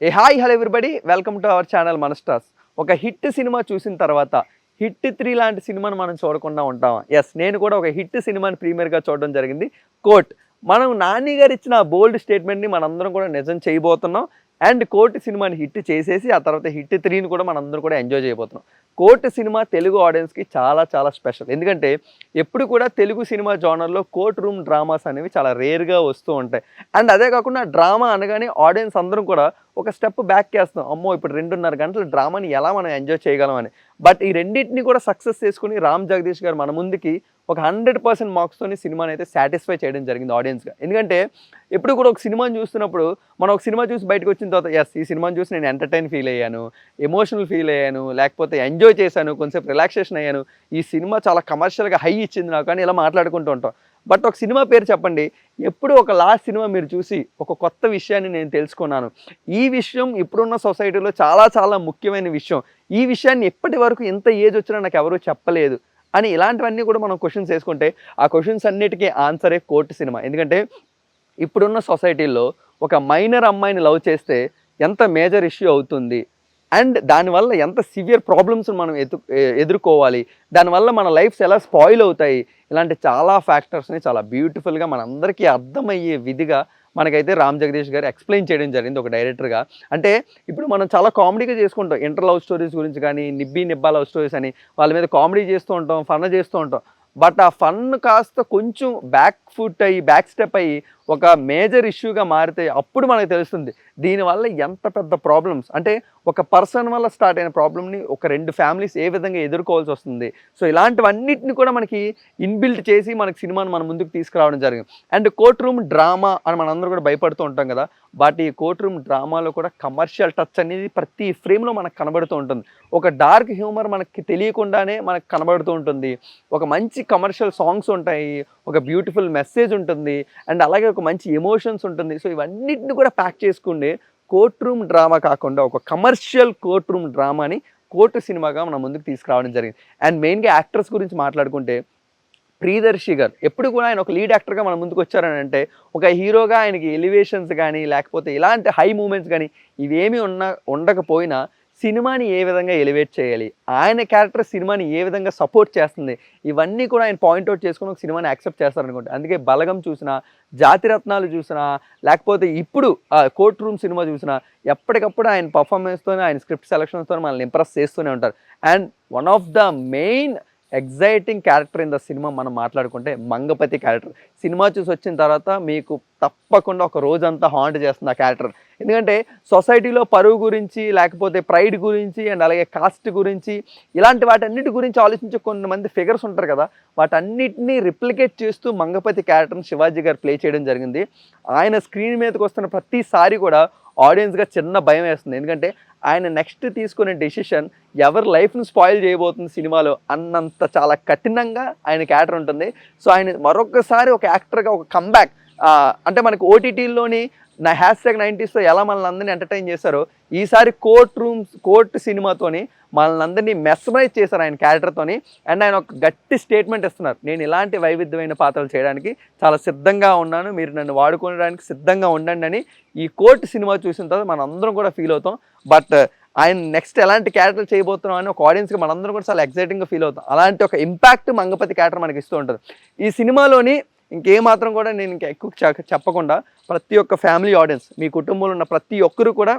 Hi hello everybody, welcome to our channel మన stars. ఒక hit cinema చూసిన తర్వాత హిట్ 3 లాంటి సినిమాను మనం చూడకుండా ఉంటామా? ఎస్, నేను కూడా ఒక హిట్ సినిమాని ప్రీమియర్గా చూడడం జరిగింది, కోర్ట్. మనం నాని గారు ఇచ్చిన బోల్డ్ స్టేట్మెంట్ని మనందరం కూడా నిజం చేయబోతున్నాం. అండ్ కోర్ట్ సినిమాని హిట్ చేసేసి ఆ తర్వాత హిట్ 3ని కూడా మనందరం కూడా ఎంజాయ్ చేయబోతున్నాం. కోర్ట్ సినిమా తెలుగు ఆడియన్స్కి చాలా చాలా స్పెషల్. ఎందుకంటే ఎప్పుడు కూడా తెలుగు సినిమా జోనర్లో కోర్ట్ రూమ్ డ్రామాస్ అనేవి చాలా రేర్గా వస్తూ ఉంటాయి. అండ్ అదే కాకుండా డ్రామా అనగానే ఆడియన్స్ అందరం కూడా ఒక స్టెప్ బ్యాక్ చేస్తాం. అమ్మో, ఇప్పుడు 2.5 గంటల డ్రామాని ఎలా మనం ఎంజాయ్ చేయగలం అని. బట్ ఈ రెండింటిని కూడా సక్సెస్ చేసుకుని రామ్ జగదీష్ గారు మన ముందుకి ఒక 100% మార్క్స్తోని సినిమాని అయితే సాటిస్ఫై చేయడం జరిగింది ఆడియన్స్గా. ఎందుకంటే ఎప్పుడు కూడా ఒక సినిమాని చూస్తున్నప్పుడు మనం ఒక సినిమా చూసి బయటకు వచ్చిన తర్వాత ఎస్, ఈ సినిమాని చూసి నేను ఎంటర్టైన్ ఫీల్ అయ్యాను, ఎమోషనల్ ఫీల్ అయ్యాను, లేకపోతే ఎంజాయ్ చేశాను, కొంచెం రిలాక్సేషన్ అయ్యాను, ఈ సినిమా చాలా కమర్షియల్గా హై ఇచ్చింది నాకు అని ఇలా మాట్లాడుకుంటూ ఉంటాం. బట్ ఒక సినిమా పేరు చెప్పండి, ఎప్పుడు ఒక లాస్ట్ సినిమా మీరు చూసి ఒక కొత్త విషయాన్ని నేను తెలుసుకున్నాను, ఈ విషయం ఇప్పుడున్న సొసైటీలో చాలా చాలా ముఖ్యమైన విషయం, ఈ విషయాన్ని ఎప్పటి వరకు ఎంత ఏజ్ వచ్చినా నాకు ఎవరూ చెప్పలేదు అని ఇలాంటివన్నీ కూడా మనం క్వశ్చన్స్ వేసుకుంటే ఆ క్వశ్చన్స్ అన్నిటికీ ఆన్సరే కోర్ట్ సినిమా. ఎందుకంటే ఇప్పుడున్న సొసైటీలో ఒక మైనర్ అమ్మాయిని లవ్ చేస్తే ఎంత మేజర్ ఇష్యూ అవుతుంది, అండ్ దానివల్ల ఎంత సివియర్ ప్రాబ్లమ్స్ మనం ఎదుర్కోవాలి, దానివల్ల మన లైఫ్స్ ఎలా స్పాయిల్ అవుతాయి, ఇలాంటి చాలా ఫ్యాక్టర్స్ని చాలా బ్యూటిఫుల్గా మనందరికీ అర్థమయ్యే విధిగా మనకైతే రామ్ జగదీష్ గారు ఎక్స్ప్లెయిన్ చేయడం జరిగింది ఒక డైరెక్టర్గా. అంటే ఇప్పుడు మనం చాలా కామెడీగా చేసుకుంటాం, ఇంటర్ లవ్ స్టోరీస్ గురించి కానీ, నిబ్బా లవ్ స్టోరీస్ అని వాళ్ళ మీద కామెడీ చేస్తూ ఉంటాం, ఫన్ చేస్తూ ఉంటాం. బట్ ఆ ఫన్ కాస్త కొంచెం బ్యాక్ స్టెప్ అయ్యి ఒక మేజర్ ఇష్యూగా మారితే అప్పుడు మనకు తెలుస్తుంది దీనివల్ల ఎంత పెద్ద ప్రాబ్లమ్స్, అంటే ఒక పర్సన్ వల్ల స్టార్ట్ అయిన ప్రాబ్లమ్ని ఒక 2 ఫ్యామిలీస్ ఏ విధంగా ఎదుర్కోవాల్సి వస్తుంది. సో ఇలాంటివన్నిటిని కూడా మనకి ఇన్బిల్ట్ చేసి మనకి సినిమాని మన ముందుకు తీసుకురావడం జరిగింది. అండ్ కోర్ట్ రూమ్ డ్రామా అని మనందరూ కూడా భయపడుతూ ఉంటాం కదా, బట్ ఈ కోర్ట్ రూమ్ డ్రామాలో కూడా కమర్షియల్ టచ్ అనేది ప్రతి ఫ్రేమ్లో మనకు కనబడుతూ ఉంటుంది. ఒక డార్క్ హ్యూమర్ మనకి తెలియకుండానే మనకు కనబడుతూ ఉంటుంది, ఒక మంచి కమర్షియల్ సాంగ్స్ ఉంటాయి, ఒక బ్యూటిఫుల్ మెసేజ్ ఉంటుంది, అండ్ అలాగే ఒక మంచి ఎమోషన్స్ ఉంటుంది. సో ఇవన్నిటిని కూడా ప్యాక్ చేసుకుంటే కోర్ట్ రూమ్ డ్రామా కాకుండా ఒక కమర్షియల్ కోర్ట్ రూమ్ డ్రామాని కోర్టు సినిమాగా మన ముందుకు తీసుకురావడం జరిగింది. అండ్ మెయిన్గా యాక్టర్స్ గురించి మాట్లాడుకుంటే ప్రియదర్శి గారు ఎప్పుడు కూడా ఆయన ఒక లీడ్ యాక్టర్గా మన ముందుకు వచ్చారని అంటే ఒక హీరోగా ఆయనకి ఎలివేషన్స్ కానీ లేకపోతే ఇలాంటి హై మూమెంట్స్ కానీ ఇవేమీ ఉండకపోయినా సినిమాని ఏ విధంగా ఎలివేట్ చేయాలి, ఆయన క్యారెక్టర్ సినిమాని ఏ విధంగా సపోర్ట్ చేస్తుంది, ఇవన్నీ కూడా ఆయన పాయింట్అవుట్ చేసుకుని ఒక సినిమాని యాక్సెప్ట్ చేస్తారనుకుంటే. అందుకే బలగం చూసినా, జాతిరత్నాలు చూసినా, లేకపోతే ఇప్పుడు కోర్ట్ రూమ్ సినిమా చూసినా ఎప్పటికప్పుడు ఆయన పర్ఫార్మెన్స్తో ఆయన స్క్రిప్ట్ సెలక్షన్స్తో మనల్ని ఇంప్రెస్ చేస్తూనే ఉంటారు. And one of the main exciting character in the cinema మనం మాట్లాడుకుంటే మంగపతి క్యారెక్టర్. సినిమా చూసి వచ్చిన తర్వాత మీకు తప్పకుండా ఒక రోజంతా హాంట్ చేస్తుంది ఆ క్యారెక్టర్. ఎందుకంటే సొసైటీలో పరువు గురించి, లేకపోతే ప్రైడ్ గురించి, అండ్ అలాగే కాస్ట్ గురించి, ఇలాంటి వాటన్నిటి గురించి ఆలోచించే కొంతమంది ఫిగర్స్ ఉంటారు కదా, వాటన్నిటిని రిప్లికేట్ చేస్తూ మంగపతి క్యారెక్టర్ని శివాజీ గారు ప్లే చేయడం జరిగింది. ఆయన స్క్రీన్ మీదకి వస్తున్న ప్రతిసారి కూడా ఆడియన్స్గా చిన్న భయం వేస్తుంది. ఎందుకంటే ఆయన నెక్స్ట్ తీసుకునే డెసిషన్ ఎవరి లైఫ్ని స్పాయిల్ చేయబోతుంది సినిమాలో అన్నంత చాలా కఠినంగా ఆయన క్యారెక్టర్ ఉంటుంది. సో ఆయన మరొకసారి ఒక యాక్టర్గా ఒక కంబ్యాక్, అంటే మనకి ఓటీటీలోని నా #90sతో ఎలా మనల్ని అందరినీ ఎంటర్టైన్ చేశారో ఈసారి కోర్ట్ సినిమాతోని మనల్ని అందరినీ మెస్మరైజ్ చేశారు ఆయన క్యారెక్టర్తోని. అండ్ ఆయన ఒక గట్టి స్టేట్మెంట్ ఇస్తున్నారు, నేను ఇలాంటి వైవిధ్యమైన పాత్రలు చేయడానికి చాలా సిద్ధంగా ఉన్నాను, మీరు నన్ను వాడుకోవడానికి సిద్ధంగా ఉండండి అని ఈ కోర్ట్ సినిమా చూసిన తర్వాత మనం అందరం కూడా ఫీల్ అవుతాం. బట్ ఆయన నెక్స్ట్ ఎలాంటి క్యారెక్టర్ చేయబోతున్నాం అని ఒక ఆడియన్స్గా మనందరం కూడా చాలా ఎక్సైటింగ్గా ఫీల్ అవుతాం. అలాంటి ఒక ఇంపాక్ట్ మంగపతి క్యారెక్టర్ మనకి ఇస్తూ ఉంటుంది. ఈ సినిమాలోని ఇంకేమాత్రం కూడా నేను ఇంకా ఎక్కువ చెప్పకుండా ప్రతి ఒక్క ఫ్యామిలీ ఆడియన్స్, మీ కుటుంబంలో ఉన్న ప్రతి ఒక్కరు కూడా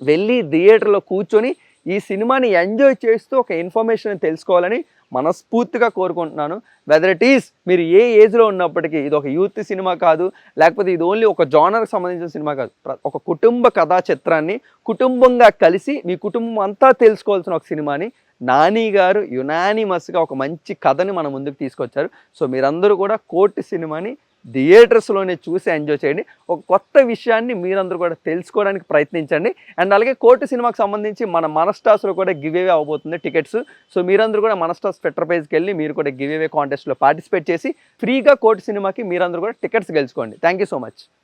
వెళ్ళి థియేటర్లో కూర్చొని ఈ సినిమాని ఎంజాయ్ చేస్తూ ఒక ఇన్ఫర్మేషన్ తెలుసుకోవాలని మనస్ఫూర్తిగా కోరుకుంటున్నాను. వెదర్ ఇట్ ఈస్ మీరు ఏ ఏజ్లో ఉన్నప్పటికీ ఇది ఒక యూత్ సినిమా కాదు, లేకపోతే ఇది ఓన్లీ ఒక జానర్కి సంబంధించిన సినిమా కాదు. ఒక కుటుంబ కథా చిత్రాన్ని కుటుంబంగా కలిసి మీ కుటుంబం అంతా తెలుసుకోవాల్సిన ఒక సినిమాని నాని గారు యునానిమస్గా ఒక మంచి కథని మన ముందుకు తీసుకొచ్చారు. సో మీరందరూ కూడా కోర్ట్ సినిమాని థియేటర్స్లోనే చూసి ఎంజాయ్ చేయండి. ఒక కొత్త విషయాన్ని మీరందరూ కూడా తెలుసుకోవడానికి ప్రయత్నించండి. అండ్ అలాగే కోర్టు సినిమాకి సంబంధించి మన స్టార్స్లో కూడా గివ్ అవే అవబోతుంది టికెట్స్. సో మీరందరూ కూడా మన స్టార్స్ ట్విట్టర్ పేజ్కి వెళ్ళి మీరు కూడా గివ్ అవే కాంటెస్ట్లో పార్టిసిపేట్ చేసి ఫ్రీగా కోర్టు సినిమాకి మీరందరూ కూడా టికెట్స్ గెలుచుకోండి. Thank you so much.